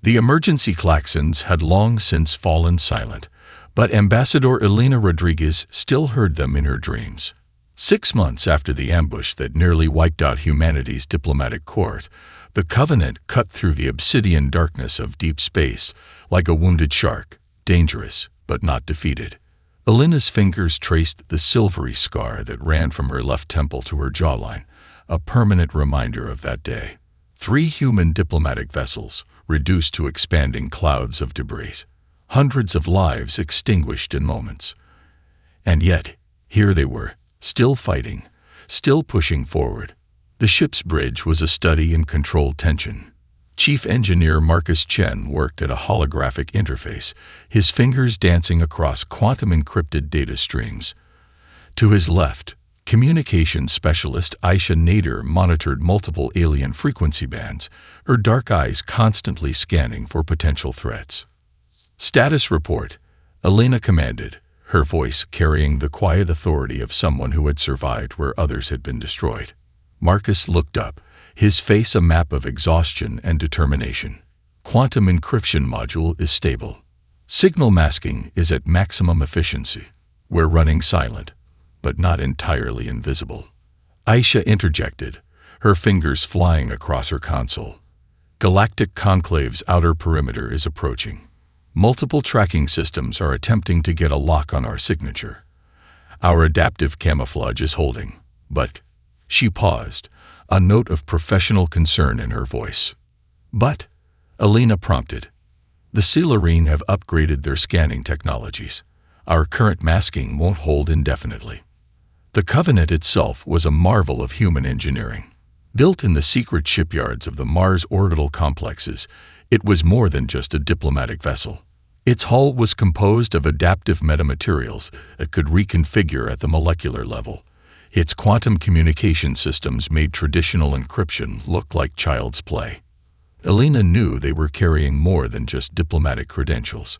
The emergency klaxons had long since fallen silent, but Ambassador Elena Rodriguez still heard them in her dreams. 6 months after the ambush that nearly wiped out humanity's diplomatic court, the Covenant cut through the obsidian darkness of deep space like a wounded shark, dangerous but not defeated. Elena's fingers traced the silvery scar that ran from her left temple to her jawline, a permanent reminder of that day. 3 human diplomatic vessels, reduced to expanding clouds of debris. Hundreds of lives extinguished in moments. And yet, here they were, still fighting, still pushing forward. The ship's bridge was a study in controlled tension. Chief Engineer Marcus Chen worked at a holographic interface, his fingers dancing across quantum-encrypted data streams. To his left, Communications Specialist Aisha Nader monitored multiple alien frequency bands, her dark eyes constantly scanning for potential threats. "Status report," Elena commanded, her voice carrying the quiet authority of someone who had survived where others had been destroyed. Marcus looked up, his face a map of exhaustion and determination. "Quantum encryption module is stable. Signal masking is at maximum efficiency. We're running silent, but not entirely invisible." Aisha interjected, her fingers flying across her console. "Galactic Conclave's outer perimeter is approaching. Multiple tracking systems are attempting to get a lock on our signature. Our adaptive camouflage is holding, but—" She paused, a note of professional concern in her voice. "But," Elena prompted, "the Sealarine have upgraded their scanning technologies. Our current masking won't hold indefinitely." The Covenant itself was a marvel of human engineering. Built in the secret shipyards of the Mars orbital complexes, it was more than just a diplomatic vessel. Its hull was composed of adaptive metamaterials that could reconfigure at the molecular level. Its quantum communication systems made traditional encryption look like child's play. Elena knew they were carrying more than just diplomatic credentials.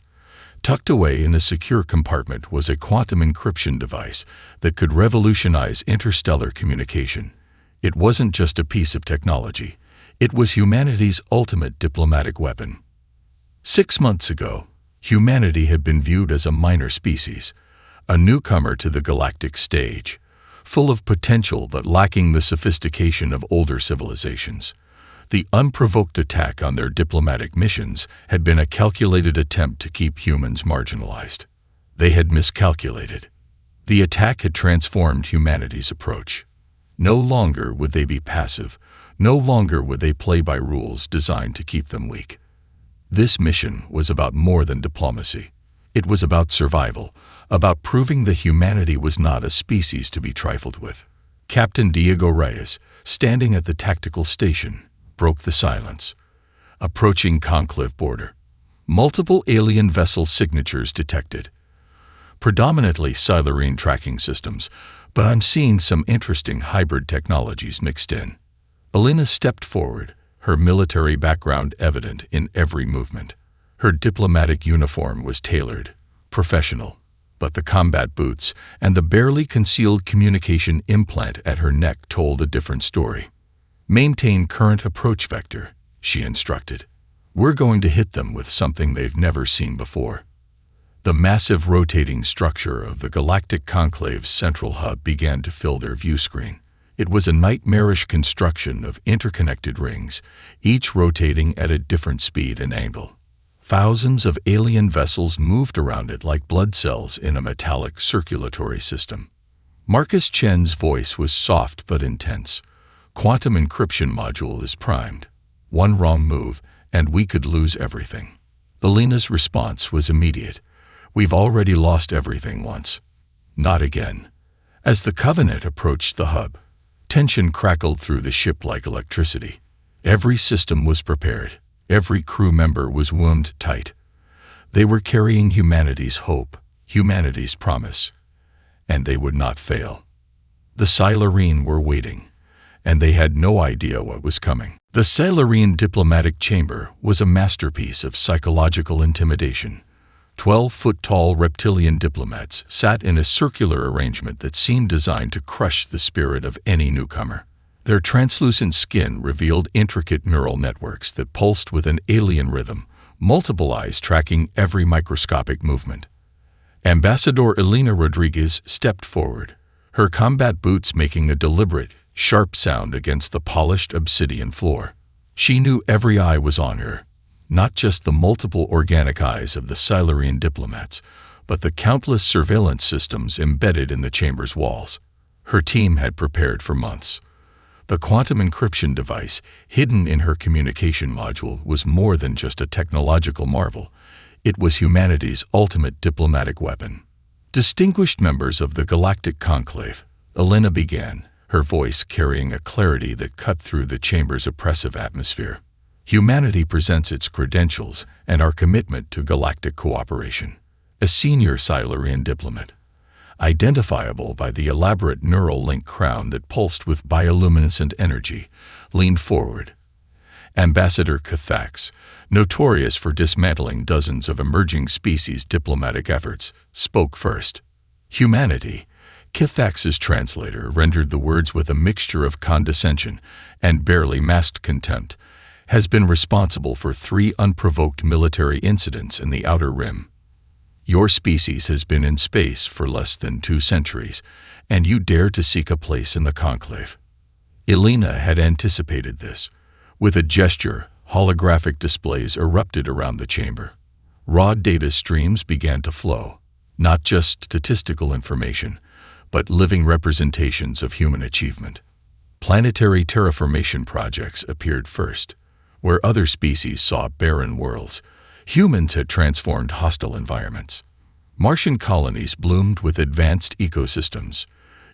Tucked away in a secure compartment was a quantum encryption device that could revolutionize interstellar communication. It wasn't just a piece of technology. It was humanity's ultimate diplomatic weapon. 6 months ago, humanity had been viewed as a minor species, a newcomer to the galactic stage, full of potential but lacking the sophistication of older civilizations. The unprovoked attack on their diplomatic missions had been a calculated attempt to keep humans marginalized. They had miscalculated. The attack had transformed humanity's approach. No longer would they be passive. No longer would they play by rules designed to keep them weak. This mission was about more than diplomacy. It was about survival, about proving that humanity was not a species to be trifled with. Captain Diego Reyes, standing at the tactical station, broke the silence. Approaching conclave border. Multiple alien vessel signatures detected. Predominantly Sealarine tracking systems, but I'm seeing some interesting hybrid technologies mixed in. Elena stepped forward, her military background evident in every movement. Her diplomatic uniform was tailored, professional, but the combat boots and the barely concealed communication implant at her neck told a different story. "Maintain current approach vector," she instructed. "We're going to hit them with something they've never seen before." The massive rotating structure of the Galactic Conclave's central hub began to fill their view screen. It was a nightmarish construction of interconnected rings, each rotating at a different speed and angle. Thousands of alien vessels moved around it like blood cells in a metallic circulatory system. Marcus Chen's voice was soft but intense. "Quantum encryption module is primed. One wrong move, and we could lose everything." Elena's response was immediate. "We've already lost everything once. Not again." As the Covenant approached the hub, tension crackled through the ship like electricity. Every system was prepared. Every crew member was wound tight. They were carrying humanity's hope, humanity's promise, and they would not fail. The Sealarine were waiting, and they had no idea what was coming. The Sealarine diplomatic chamber was a masterpiece of psychological intimidation. 12-foot-tall reptilian diplomats sat in a circular arrangement that seemed designed to crush the spirit of any newcomer. Their translucent skin revealed intricate neural networks that pulsed with an alien rhythm, multiple eyes tracking every microscopic movement. Ambassador Elena Rodriguez stepped forward, her combat boots making a deliberate, sharp sound against the polished obsidian floor. She knew every eye was on her, not just the multiple organic eyes of the Silurian diplomats, but the countless surveillance systems embedded in the chamber's walls. Her team had prepared for months. The quantum encryption device, hidden in her communication module, was more than just a technological marvel. It was humanity's ultimate diplomatic weapon. Distinguished members of the Galactic Conclave, Elena began, her voice carrying a clarity that cut through the chamber's oppressive atmosphere. Humanity presents its credentials and our commitment to galactic cooperation. A senior Silurian diplomat, identifiable by the elaborate neural link crown that pulsed with bioluminescent energy, leaned forward. Ambassador Cathax, notorious for dismantling dozens of emerging species' diplomatic efforts, spoke first. Humanity, Cathax's translator rendered the words with a mixture of condescension and barely masked contempt, has been responsible for 3 unprovoked military incidents in the Outer Rim. Your species has been in space for less than 2 centuries, and you dare to seek a place in the Conclave. Elena had anticipated this. With a gesture, holographic displays erupted around the chamber. Raw data streams began to flow, not just statistical information, but living representations of human achievement. Planetary terraformation projects appeared first. Where other species saw barren worlds, humans had transformed hostile environments. Martian colonies bloomed with advanced ecosystems.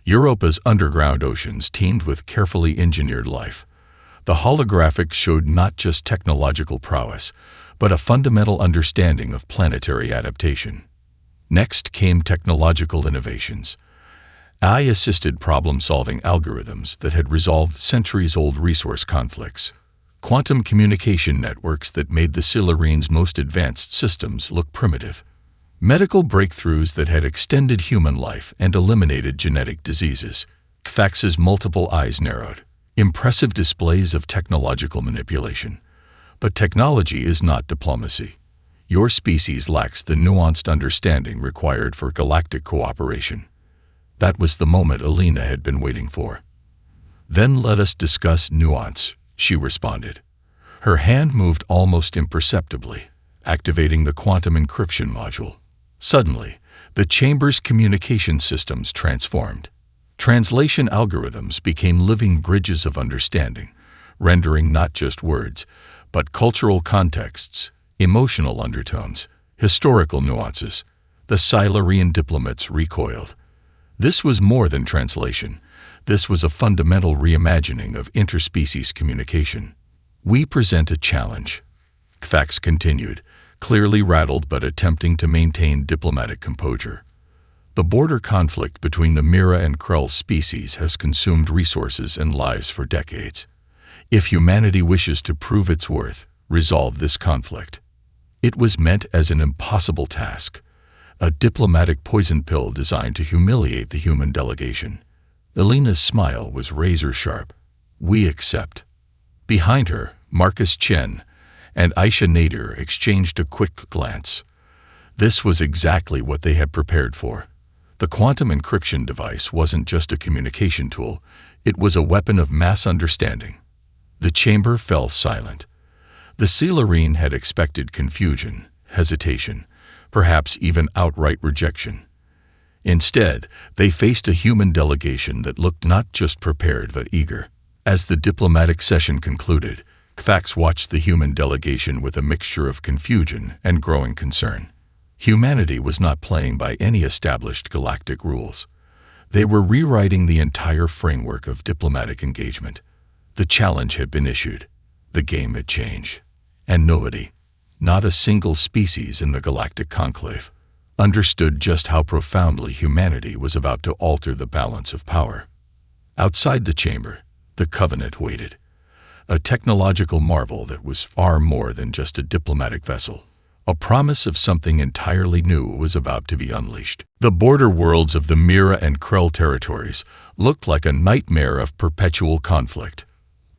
Europa's underground oceans teemed with carefully engineered life. The holographics showed not just technological prowess, but a fundamental understanding of planetary adaptation. Next came technological innovations. AI-assisted problem-solving algorithms that had resolved centuries-old resource conflicts. Quantum communication networks that made the Silurians' most advanced systems look primitive. Medical breakthroughs that had extended human life and eliminated genetic diseases. Cathax's multiple eyes narrowed. Impressive displays of technological manipulation. But technology is not diplomacy. Your species lacks the nuanced understanding required for galactic cooperation. That was the moment Elena had been waiting for. Then let us discuss nuance, she responded. Her hand moved almost imperceptibly, activating the quantum encryption module. Suddenly, the chamber's communication systems transformed. Translation algorithms became living bridges of understanding, rendering not just words, but cultural contexts, emotional undertones, historical nuances. The Silurian diplomats recoiled. This was more than translation. This was a fundamental reimagining of interspecies communication. We present a challenge, Cathax continued, clearly rattled but attempting to maintain diplomatic composure. The border conflict between the Mira and Krell species has consumed resources and lives for decades. If humanity wishes to prove its worth, resolve this conflict. It was meant as an impossible task, a diplomatic poison pill designed to humiliate the human delegation. Elena's smile was razor-sharp. We accept. Behind her, Marcus Chen and Aisha Nader exchanged a quick glance. This was exactly what they had prepared for. The quantum encryption device wasn't just a communication tool, it was a weapon of mass understanding. The chamber fell silent. The Silurian had expected confusion, hesitation, perhaps even outright rejection. Instead, they faced a human delegation that looked not just prepared but eager. As the diplomatic session concluded, Cathax watched the human delegation with a mixture of confusion and growing concern. Humanity was not playing by any established galactic rules. They were rewriting the entire framework of diplomatic engagement. The challenge had been issued. The game had changed. And nobody, not a single species in the Galactic Conclave, understood just how profoundly humanity was about to alter the balance of power. Outside the chamber, the Covenant waited. A technological marvel that was far more than just a diplomatic vessel. A promise of something entirely new was about to be unleashed. The border worlds of the Mira and Krell territories looked like a nightmare of perpetual conflict.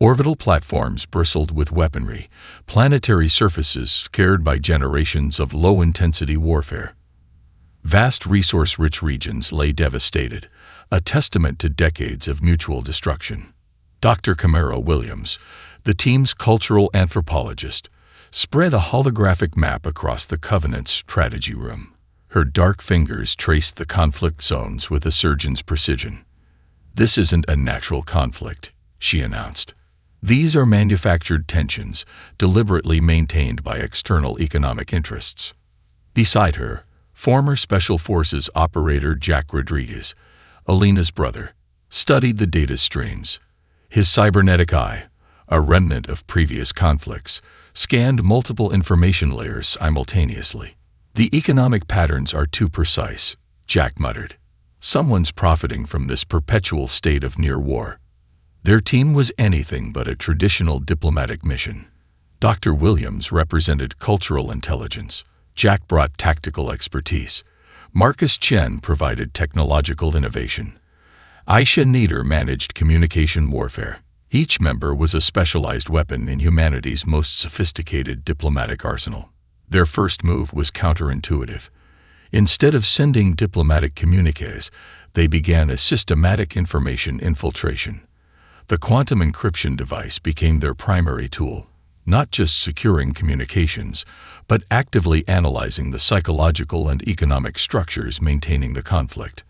Orbital platforms bristled with weaponry, planetary surfaces scarred by generations of low-intensity warfare. Vast resource-rich regions lay devastated, a testament to decades of mutual destruction. Dr. Camaro Williams, the team's cultural anthropologist, spread a holographic map across the Covenant's strategy room. Her dark fingers traced the conflict zones with a surgeon's precision. "This isn't a natural conflict," she announced. "These are manufactured tensions, deliberately maintained by external economic interests." Beside her, former Special Forces operator Jack Rodriguez, Alina's brother, studied the data streams. His cybernetic eye, a remnant of previous conflicts, scanned multiple information layers simultaneously. "The economic patterns are too precise," Jack muttered. "Someone's profiting from this perpetual state of near war." Their team was anything but a traditional diplomatic mission. Dr. Williams represented cultural intelligence. Jack brought tactical expertise. Marcus Chen provided technological innovation. Aisha Nader managed communication warfare. Each member was a specialized weapon in humanity's most sophisticated diplomatic arsenal. Their first move was counterintuitive. Instead of sending diplomatic communiques, they began a systematic information infiltration. The quantum encryption device became their primary tool, not just securing communications, but actively analyzing the psychological and economic structures maintaining the conflict.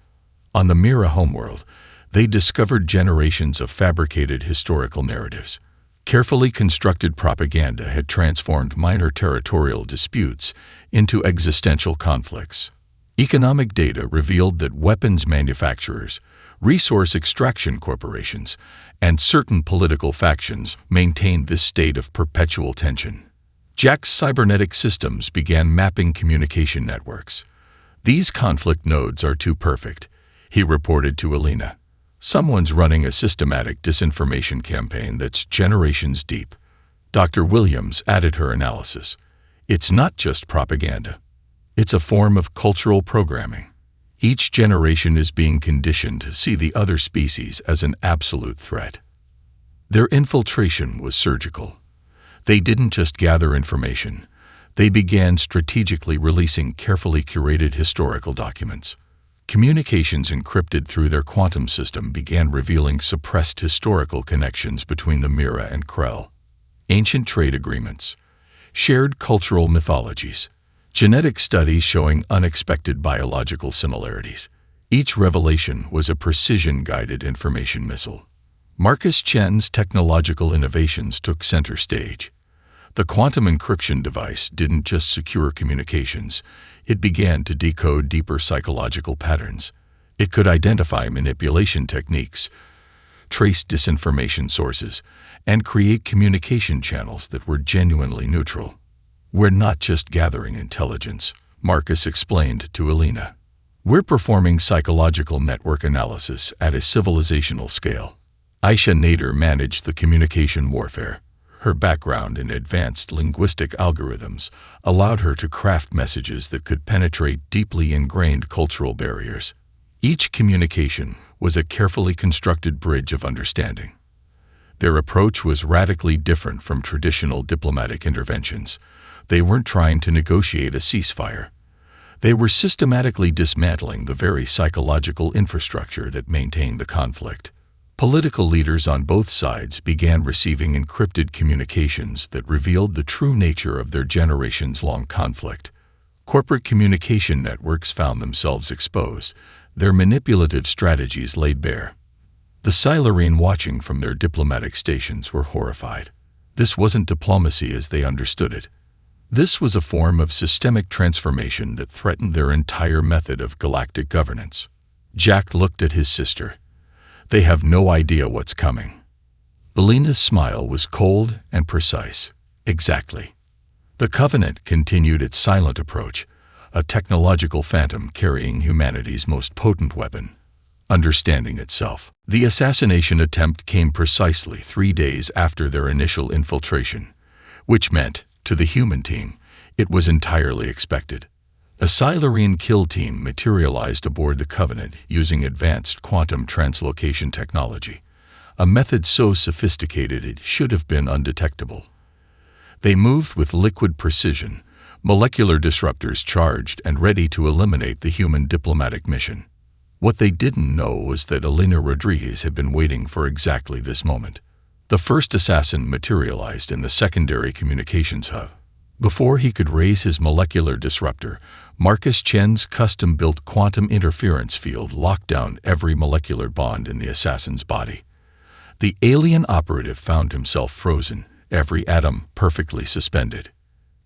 On the Mira homeworld, they discovered generations of fabricated historical narratives. Carefully constructed propaganda had transformed minor territorial disputes into existential conflicts. Economic data revealed that weapons manufacturers, resource extraction corporations, and certain political factions maintained this state of perpetual tension. Jack's cybernetic systems began mapping communication networks. "These conflict nodes are too perfect," he reported to Alina. "Someone's running a systematic disinformation campaign that's generations deep." Dr. Williams added her analysis. "It's not just propaganda. It's a form of cultural programming. Each generation is being conditioned to see the other species as an absolute threat." Their infiltration was surgical. They didn't just gather information. They began strategically releasing carefully curated historical documents. Communications encrypted through their quantum system began revealing suppressed historical connections between the Mira and Krell. Ancient trade agreements, shared cultural mythologies, genetic studies showing unexpected biological similarities. Each revelation was a precision-guided information missile. Marcus Chen's technological innovations took center stage. The quantum encryption device didn't just secure communications, it began to decode deeper psychological patterns. It could identify manipulation techniques, trace disinformation sources, and create communication channels that were genuinely neutral. "We're not just gathering intelligence," Marcus explained to Alina. "We're performing psychological network analysis at a civilizational scale." Aisha Nader managed the communication warfare. Her background in advanced linguistic algorithms allowed her to craft messages that could penetrate deeply ingrained cultural barriers. Each communication was a carefully constructed bridge of understanding. Their approach was radically different from traditional diplomatic interventions. They weren't trying to negotiate a ceasefire. They were systematically dismantling the very psychological infrastructure that maintained the conflict. Political leaders on both sides began receiving encrypted communications that revealed the true nature of their generations-long conflict. Corporate communication networks found themselves exposed, their manipulative strategies laid bare. The Silurian watching from their diplomatic stations were horrified. This wasn't diplomacy as they understood it. This was a form of systemic transformation that threatened their entire method of galactic governance. Jack looked at his sister. "They have no idea what's coming." Alina's smile was cold and precise. "Exactly." The Covenant continued its silent approach, a technological phantom carrying humanity's most potent weapon, understanding itself. The assassination attempt came precisely 3 days after their initial infiltration, which meant, to the human team, it was entirely expected. A Silurian kill team materialized aboard the Covenant using advanced quantum translocation technology. a method so sophisticated it should have been undetectable. They moved with liquid precision, molecular disruptors charged and ready to eliminate the human diplomatic mission. What they didn't know was that Elena Rodriguez had been waiting for exactly this moment. The first assassin materialized in the secondary communications hub. Before he could raise his molecular disruptor, Marcus Chen's custom-built quantum interference field locked down every molecular bond in the assassin's body. The alien operative found himself frozen, every atom perfectly suspended.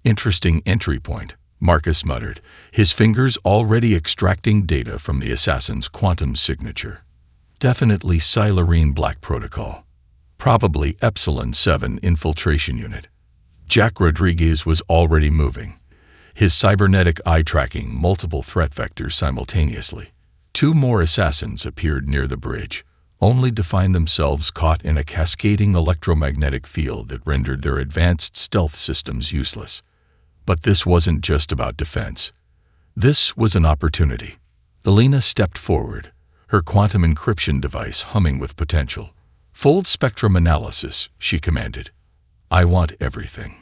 "Interesting entry point," Marcus muttered, his fingers already extracting data from the assassin's quantum signature. "Definitely Silarene Black Protocol. Probably Epsilon 7 infiltration unit." Jack Rodriguez was already moving, his cybernetic eye tracking multiple threat vectors simultaneously. Two more assassins appeared near the bridge, only to find themselves caught in a cascading electromagnetic field that rendered their advanced stealth systems useless. But this wasn't just about defense. This was an opportunity. Elena stepped forward, her quantum encryption device humming with potential. "Fold spectrum analysis," she commanded. "I want everything."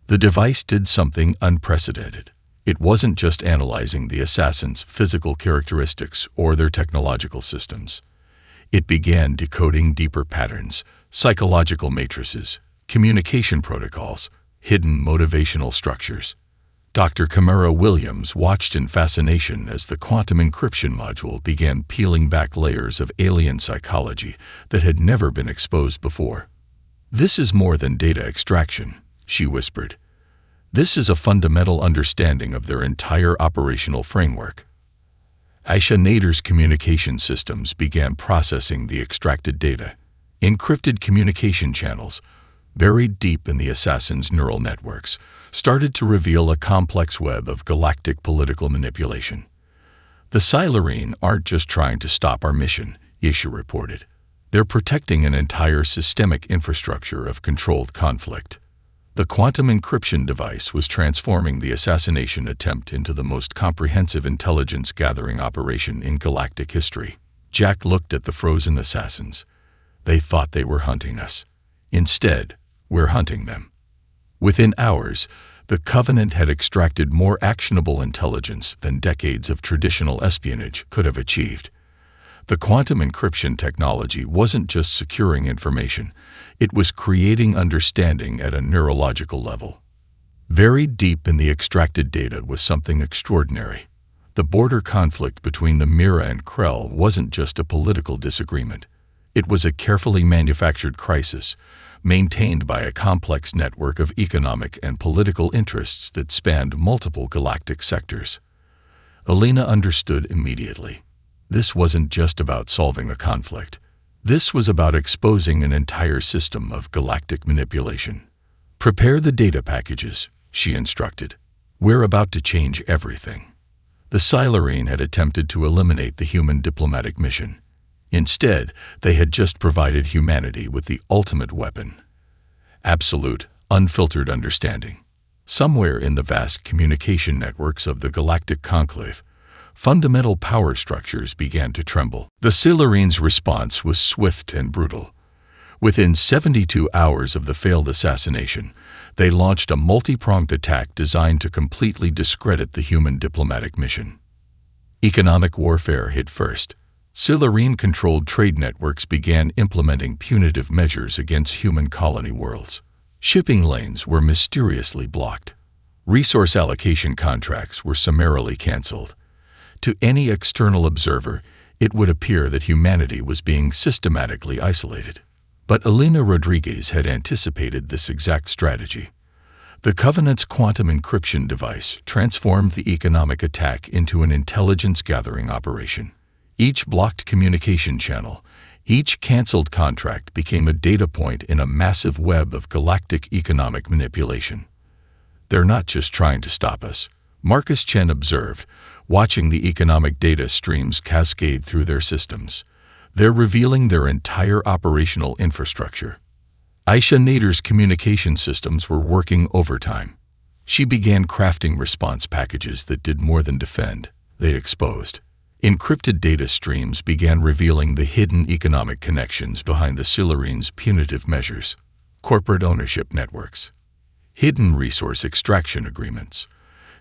The device did something unprecedented. It wasn't just analyzing the assassins' physical characteristics or their technological systems. It began decoding deeper patterns, psychological matrices, communication protocols, hidden motivational structures. Dr. Camara Williams watched in fascination as the quantum encryption module began peeling back layers of alien psychology that had never been exposed before. "This is more than data extraction," she whispered. "This is a fundamental understanding of their entire operational framework." Aisha Nader's communication systems began processing the extracted data. Encrypted communication channels, buried deep in the assassin's neural networks, started to reveal a complex web of galactic political manipulation. "The Silarene aren't just trying to stop our mission," Aisha reported. "They're protecting an entire systemic infrastructure of controlled conflict." The quantum encryption device was transforming the assassination attempt into the most comprehensive intelligence-gathering operation in galactic history. Jack looked at the frozen assassins. "They thought they were hunting us. Instead, we're hunting them." Within hours, the Covenant had extracted more actionable intelligence than decades of traditional espionage could have achieved. The quantum encryption technology wasn't just securing information, it was creating understanding at a neurological level. Buried deep in the extracted data was something extraordinary. The border conflict between the Mira and Krell wasn't just a political disagreement. It was a carefully manufactured crisis, maintained by a complex network of economic and political interests that spanned multiple galactic sectors. Elena understood immediately. This wasn't just about solving a conflict. This was about exposing an entire system of galactic manipulation. "Prepare the data packages," she instructed. "We're about to change everything." The Silarene had attempted to eliminate the human diplomatic mission. Instead, they had just provided humanity with the ultimate weapon: absolute, unfiltered understanding. Somewhere in the vast communication networks of the Galactic Conclave, fundamental power structures began to tremble. The Silarene's response was swift and brutal. Within 72 hours of the failed assassination, they launched a multi-pronged attack designed to completely discredit the human diplomatic mission. Economic warfare hit first. Silarene-controlled trade networks began implementing punitive measures against human colony worlds. Shipping lanes were mysteriously blocked. Resource allocation contracts were summarily canceled. To any external observer, it would appear that humanity was being systematically isolated. But Elena Rodriguez had anticipated this exact strategy. The Covenant's quantum encryption device transformed the economic attack into an intelligence-gathering operation. Each blocked communication channel, each canceled contract became a data point in a massive web of galactic economic manipulation. "They're not just trying to stop us," Marcus Chen observed, watching the economic data streams cascade through their systems. "They're revealing their entire operational infrastructure." Aisha Nader's communication systems were working overtime. She began crafting response packages that did more than defend, they exposed. Encrypted data streams began revealing the hidden economic connections behind the Silurine's punitive measures, corporate ownership networks, hidden resource extraction agreements,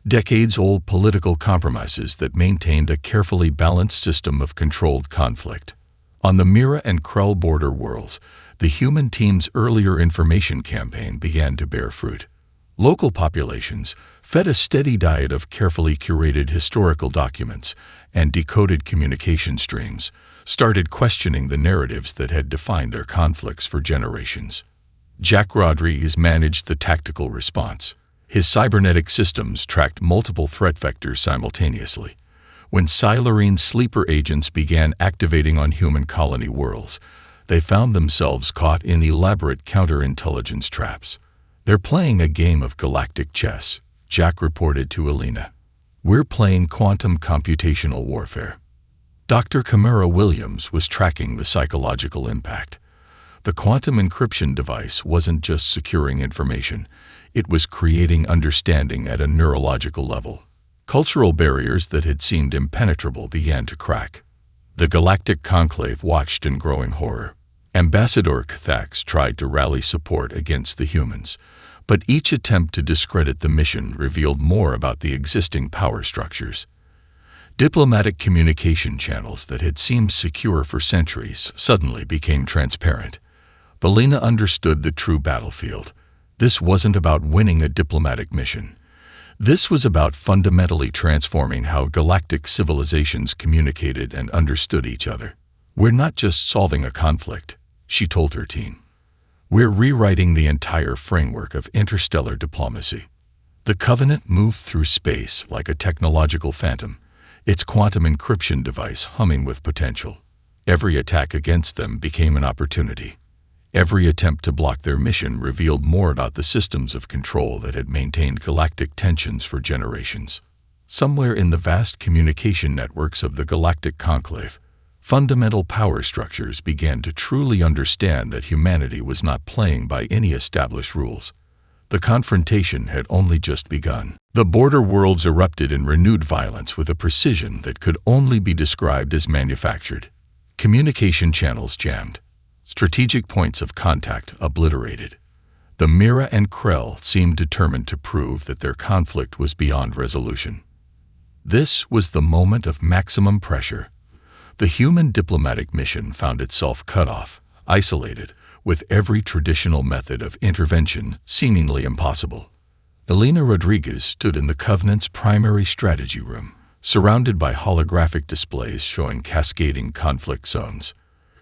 decades-old political compromises that maintained a carefully balanced system of controlled conflict. On the Mira and Krell border worlds, the human team's earlier information campaign began to bear fruit. Local populations, fed a steady diet of carefully curated historical documents and decoded communication streams, started questioning the narratives that had defined their conflicts for generations. Jack Rodriguez managed the tactical response. His cybernetic systems tracked multiple threat vectors simultaneously. When Silurine sleeper agents began activating on human colony worlds, they found themselves caught in elaborate counterintelligence traps. "They're playing a game of galactic chess," Jack reported to Elena. "We're playing quantum computational warfare." Dr. Camara Williams was tracking the psychological impact. The quantum encryption device wasn't just securing information, it was creating understanding at a neurological level. Cultural barriers that had seemed impenetrable began to crack. The Galactic Conclave watched in growing horror. Ambassador Kthax tried to rally support against the humans, but each attempt to discredit the mission revealed more about the existing power structures. Diplomatic communication channels that had seemed secure for centuries suddenly became transparent. Belina understood the true battlefield. This wasn't about winning a diplomatic mission. This was about fundamentally transforming how galactic civilizations communicated and understood each other. "We're not just solving a conflict," she told her team. "We're rewriting the entire framework of interstellar diplomacy." The Covenant moved through space like a technological phantom, its quantum encryption device humming with potential. Every attack against them became an opportunity. Every attempt to block their mission revealed more about the systems of control that had maintained galactic tensions for generations. Somewhere in the vast communication networks of the Galactic Conclave, fundamental power structures began to truly understand that humanity was not playing by any established rules. The confrontation had only just begun. The border worlds erupted in renewed violence with a precision that could only be described as manufactured. Communication channels jammed. Strategic points of contact obliterated. The Mira and Krell seemed determined to prove that their conflict was beyond resolution. This was the moment of maximum pressure. The human diplomatic mission found itself cut off, isolated, with every traditional method of intervention seemingly impossible. Elena Rodriguez stood in the Covenant's primary strategy room, surrounded by holographic displays showing cascading conflict zones.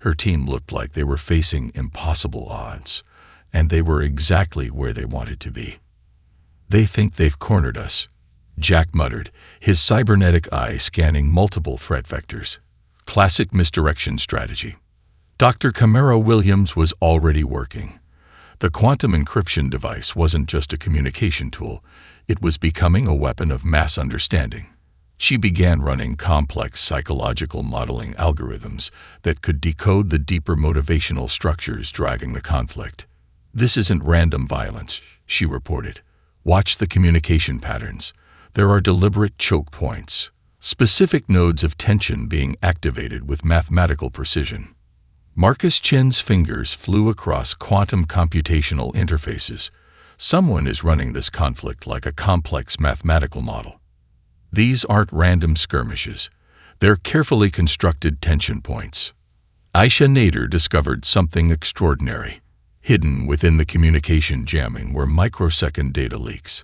Her team looked like they were facing impossible odds, and they were exactly where they wanted to be. "They think they've cornered us," Jack muttered, his cybernetic eye scanning multiple threat vectors. Classic misdirection strategy. Dr. Camara Williams was already working. The quantum encryption device wasn't just a communication tool, it was becoming a weapon of mass understanding. She began running complex psychological modeling algorithms that could decode the deeper motivational structures driving the conflict. "This isn't random violence," she reported. "Watch the communication patterns. There are deliberate choke points, specific nodes of tension being activated with mathematical precision." Marcus Chen's fingers flew across quantum computational interfaces. Someone is running this conflict like a complex mathematical model. These aren't random skirmishes. They're carefully constructed tension points. Aisha Nader discovered something extraordinary. Hidden within the communication jamming were microsecond data leaks.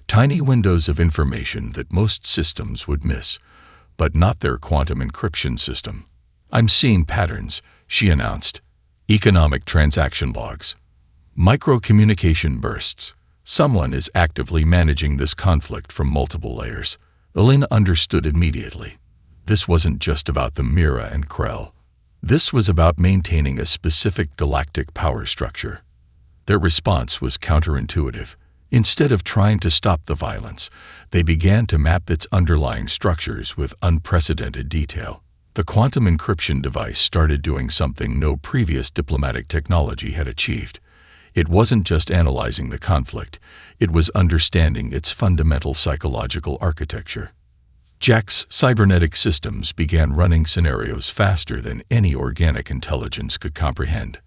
Tiny windows of information that most systems would miss, but not their quantum encryption system. "I'm seeing patterns," she announced. "Economic transaction logs. Micro-communication bursts. Someone is actively managing this conflict from multiple layers." Elena understood immediately. This wasn't just about the Mira and Krell. This was about maintaining a specific galactic power structure. Their response was counterintuitive. Instead of trying to stop the violence, they began to map its underlying structures with unprecedented detail. The quantum encryption device started doing something no previous diplomatic technology had achieved. It wasn't just analyzing the conflict, it was understanding its fundamental psychological architecture. Jack's cybernetic systems began running scenarios faster than any organic intelligence could comprehend.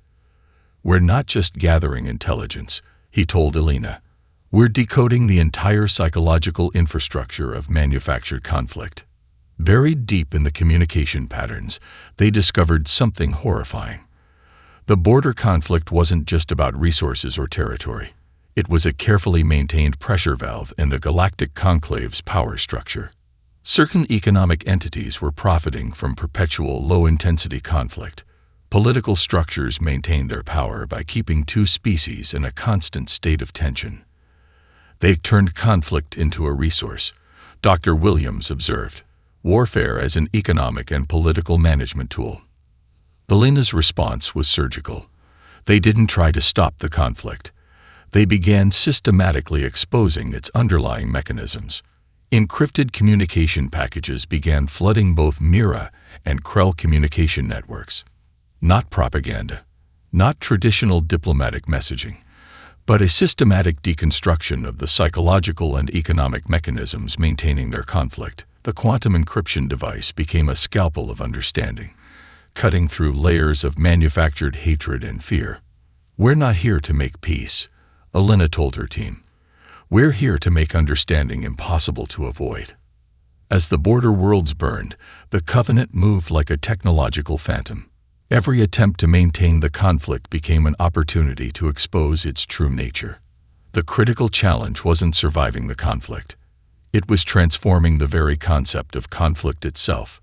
"We're not just gathering intelligence," he told Elena. "We're decoding the entire psychological infrastructure of manufactured conflict." Buried deep in the communication patterns, they discovered something horrifying. The border conflict wasn't just about resources or territory. It was a carefully maintained pressure valve in the Galactic Conclave's power structure. Certain economic entities were profiting from perpetual low-intensity conflict. Political structures maintained their power by keeping two species in a constant state of tension. "They've turned conflict into a resource," Dr. Williams observed. "Warfare as an economic and political management tool." Elena's response was surgical. They didn't try to stop the conflict. They began systematically exposing its underlying mechanisms. Encrypted communication packages began flooding both Mira and Krell communication networks. Not propaganda, not traditional diplomatic messaging, but a systematic deconstruction of the psychological and economic mechanisms maintaining their conflict. The quantum encryption device became a scalpel of understanding, cutting through layers of manufactured hatred and fear. "We're not here to make peace," Elena told her team. "We're here to make understanding impossible to avoid." As the border worlds burned, the Covenant moved like a technological phantom. Every attempt to maintain the conflict became an opportunity to expose its true nature. The critical challenge wasn't surviving the conflict. It was transforming the very concept of conflict itself.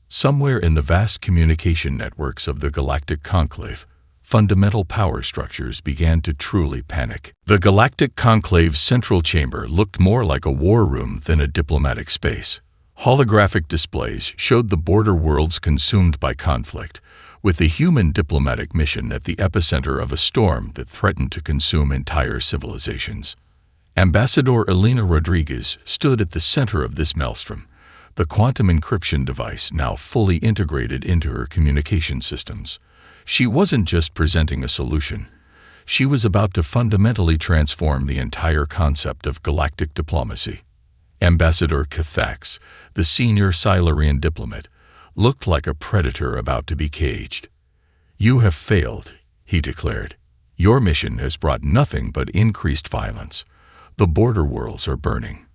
Somewhere in the vast communication networks of the Galactic Conclave, fundamental power structures began to truly panic. The Galactic Conclave's central chamber looked more like a war room than a diplomatic space. Holographic displays showed the border worlds consumed by conflict, with the human diplomatic mission at the epicenter of a storm that threatened to consume entire civilizations. Ambassador Elena Rodriguez stood at the center of this maelstrom, the quantum encryption device now fully integrated into her communication systems. She wasn't just presenting a solution. She was about to fundamentally transform the entire concept of galactic diplomacy. Ambassador Cathax, the senior Silurian diplomat, looked like a predator about to be caged. "You have failed," he declared. "Your mission has brought nothing but increased violence. The border worlds are burning."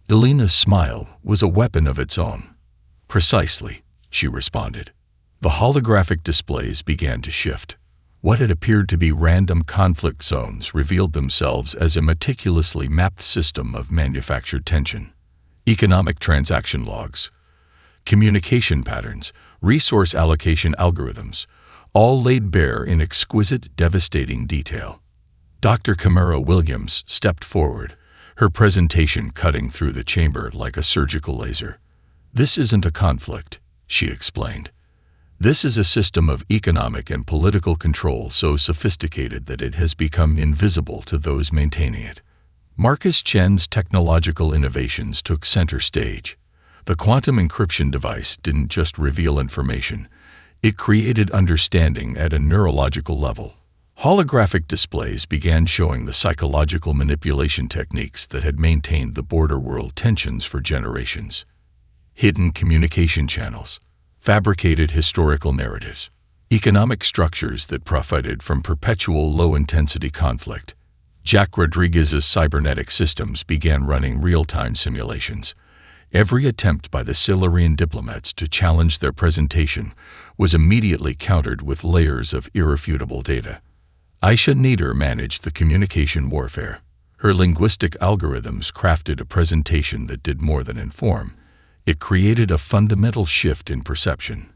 Elena's smile was a weapon of its own. "Precisely," she responded. The holographic displays began to shift. What had appeared to be random conflict zones revealed themselves as a meticulously mapped system of manufactured tension. Economic transaction logs, communication patterns, resource allocation algorithms, all laid bare in exquisite, devastating detail. Dr. Camara Williams stepped forward, her presentation cutting through the chamber like a surgical laser. "This isn't a conflict," she explained. "This is a system of economic and political control so sophisticated that it has become invisible to those maintaining it." Marcus Chen's technological innovations took center stage. The quantum encryption device didn't just reveal information, it created understanding at a neurological level. Holographic displays began showing the psychological manipulation techniques that had maintained the border world tensions for generations. Hidden communication channels, fabricated historical narratives, economic structures that profited from perpetual low-intensity conflict. Jack Rodriguez's cybernetic systems began running real-time simulations. Every attempt by the Silurian diplomats to challenge their presentation was immediately countered with layers of irrefutable data. Aisha Nieder managed the communication warfare. Her linguistic algorithms crafted a presentation that did more than inform. It created a fundamental shift in perception.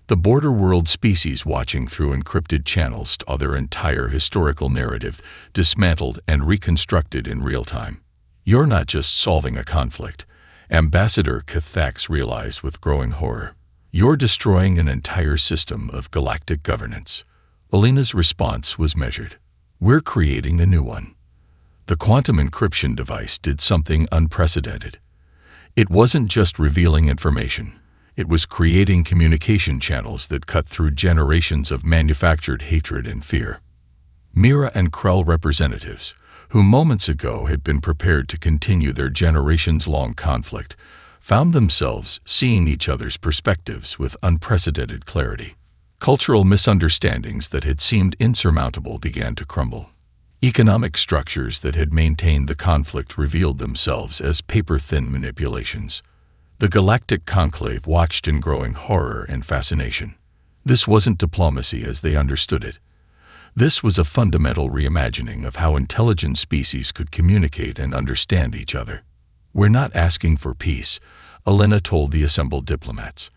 The border world species watching through encrypted channels saw their entire historical narrative dismantled and reconstructed in real time. "You're not just solving a conflict," Ambassador Cathax realized with growing horror. "You're destroying an entire system of galactic governance." Elena's response was measured. "We're creating a new one." The quantum encryption device did something unprecedented. It wasn't just revealing information. It was creating communication channels that cut through generations of manufactured hatred and fear. Mira and Krell representatives, who moments ago had been prepared to continue their generations-long conflict, found themselves seeing each other's perspectives with unprecedented clarity. Cultural misunderstandings that had seemed insurmountable began to crumble. Economic structures that had maintained the conflict revealed themselves as paper-thin manipulations. The Galactic Conclave watched in growing horror and fascination. This wasn't diplomacy as they understood it. This was a fundamental reimagining of how intelligent species could communicate and understand each other. "We're not asking for peace," Elena told the assembled diplomats.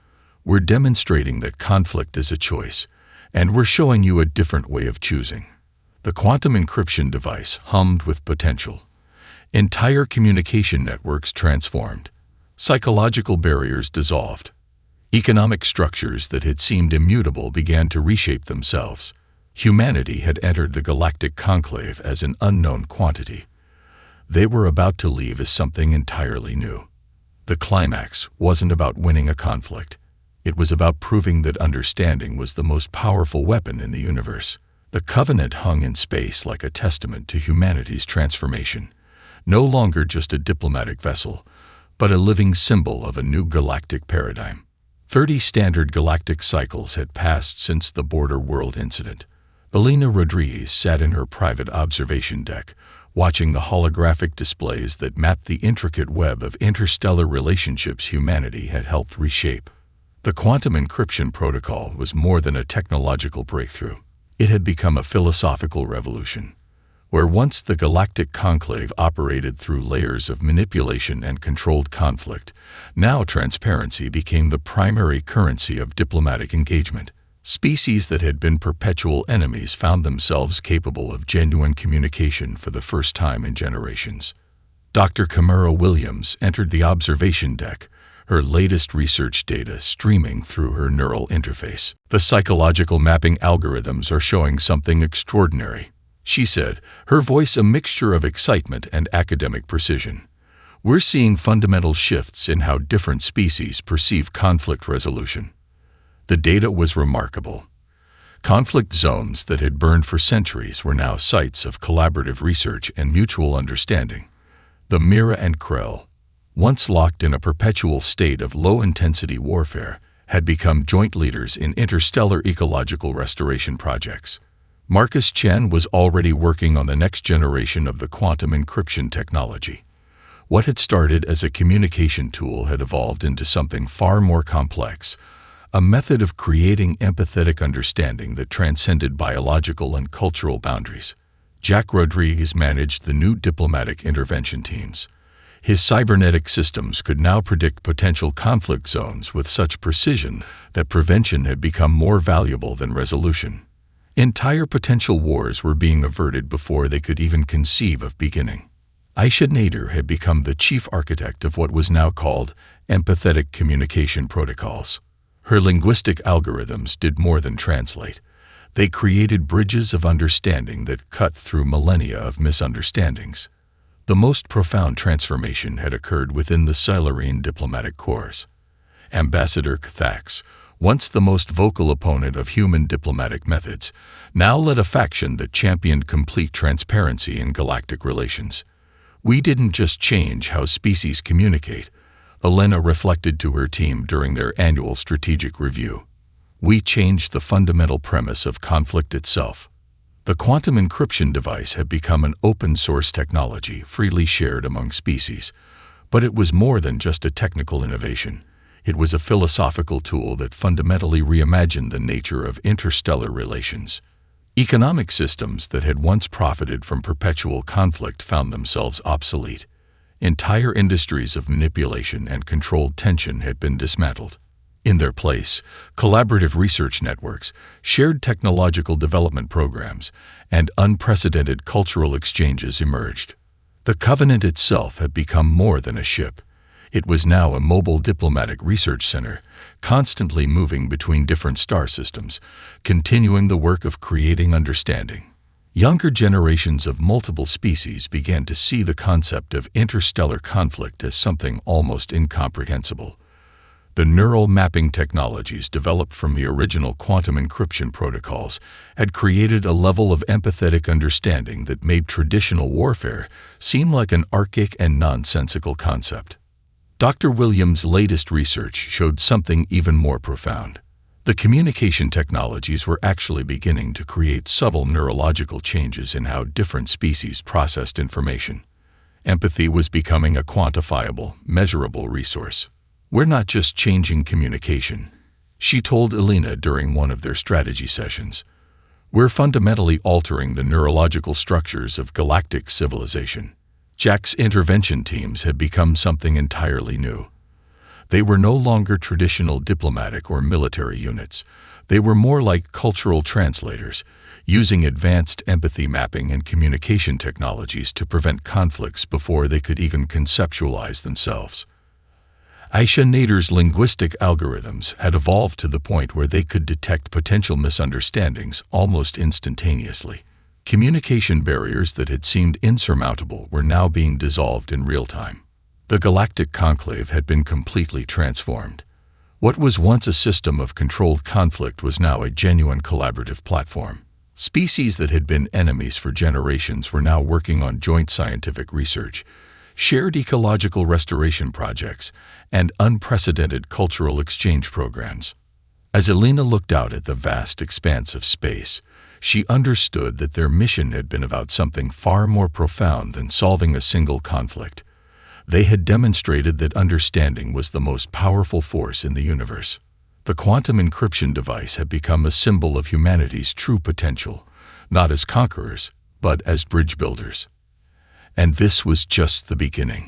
"We're demonstrating that conflict is a choice, and we're showing you a different way of choosing." The quantum encryption device hummed with potential. Entire communication networks transformed. Psychological barriers dissolved. Economic structures that had seemed immutable began to reshape themselves. Humanity had entered the Galactic Conclave as an unknown quantity. They were about to leave as something entirely new. The climax wasn't about winning a conflict. It was about proving that understanding was the most powerful weapon in the universe. The Covenant hung in space like a testament to humanity's transformation, no longer just a diplomatic vessel, but a living symbol of a new galactic paradigm. 30 standard galactic cycles had passed since the Border World incident. Elena Rodriguez sat in her private observation deck, watching the holographic displays that mapped the intricate web of interstellar relationships humanity had helped reshape. The quantum encryption protocol was more than a technological breakthrough. It had become a philosophical revolution. Where once the Galactic Conclave operated through layers of manipulation and controlled conflict, now transparency became the primary currency of diplomatic engagement. Species that had been perpetual enemies found themselves capable of genuine communication for the first time in generations. Dr. Camara Williams entered the observation deck, her latest research data streaming through her neural interface. "The psychological mapping algorithms are showing something extraordinary," she said, her voice a mixture of excitement and academic precision. "We're seeing fundamental shifts in how different species perceive conflict resolution." The data was remarkable. Conflict zones that had burned for centuries were now sites of collaborative research and mutual understanding. The Mira and Krell, once locked in a perpetual state of low-intensity warfare, had become joint leaders in interstellar ecological restoration projects. Marcus Chen was already working on the next generation of the quantum encryption technology. What had started as a communication tool had evolved into something far more complex, a method of creating empathetic understanding that transcended biological and cultural boundaries. Jack Rodriguez managed the new diplomatic intervention teams. His cybernetic systems could now predict potential conflict zones with such precision that prevention had become more valuable than resolution. Entire potential wars were being averted before they could even conceive of beginning. Aisha Nader had become the chief architect of what was now called empathetic communication protocols. Her linguistic algorithms did more than translate. They created bridges of understanding that cut through millennia of misunderstandings. The most profound transformation had occurred within the Silurian diplomatic corps. Ambassador Kthax, once the most vocal opponent of human diplomatic methods, now led a faction that championed complete transparency in galactic relations. "We didn't just change how species communicate," Elena reflected to her team during their annual strategic review. "We changed the fundamental premise of conflict itself." The quantum encryption device had become an open-source technology freely shared among species, but it was more than just a technical innovation. It was a philosophical tool that fundamentally reimagined the nature of interstellar relations. Economic systems that had once profited from perpetual conflict found themselves obsolete. Entire industries of manipulation and controlled tension had been dismantled. In their place, collaborative research networks, shared technological development programs, and unprecedented cultural exchanges emerged. The Covenant itself had become more than a ship. It was now a mobile diplomatic research center, constantly moving between different star systems, continuing the work of creating understanding. Younger generations of multiple species began to see the concept of interstellar conflict as something almost incomprehensible. The neural mapping technologies developed from the original quantum encryption protocols had created a level of empathetic understanding that made traditional warfare seem like an archaic and nonsensical concept. Dr. Williams' latest research showed something even more profound. The communication technologies were actually beginning to create subtle neurological changes in how different species processed information. Empathy was becoming a quantifiable, measurable resource. "We're not just changing communication," she told Elena during one of their strategy sessions. "We're fundamentally altering the neurological structures of galactic civilization." Jack's intervention teams had become something entirely new. They were no longer traditional diplomatic or military units. They were more like cultural translators, using advanced empathy mapping and communication technologies to prevent conflicts before they could even conceptualize themselves. Aisha Nader's linguistic algorithms had evolved to the point where they could detect potential misunderstandings almost instantaneously. Communication barriers that had seemed insurmountable were now being dissolved in real time. The Galactic Conclave had been completely transformed. What was once a system of controlled conflict was now a genuine collaborative platform. Species that had been enemies for generations were now working on joint scientific research, shared ecological restoration projects, and unprecedented cultural exchange programs. As Elena looked out at the vast expanse of space, she understood that their mission had been about something far more profound than solving a single conflict. They had demonstrated that understanding was the most powerful force in the universe. The quantum encryption device had become a symbol of humanity's true potential, not as conquerors, but as bridge builders. And this was just the beginning.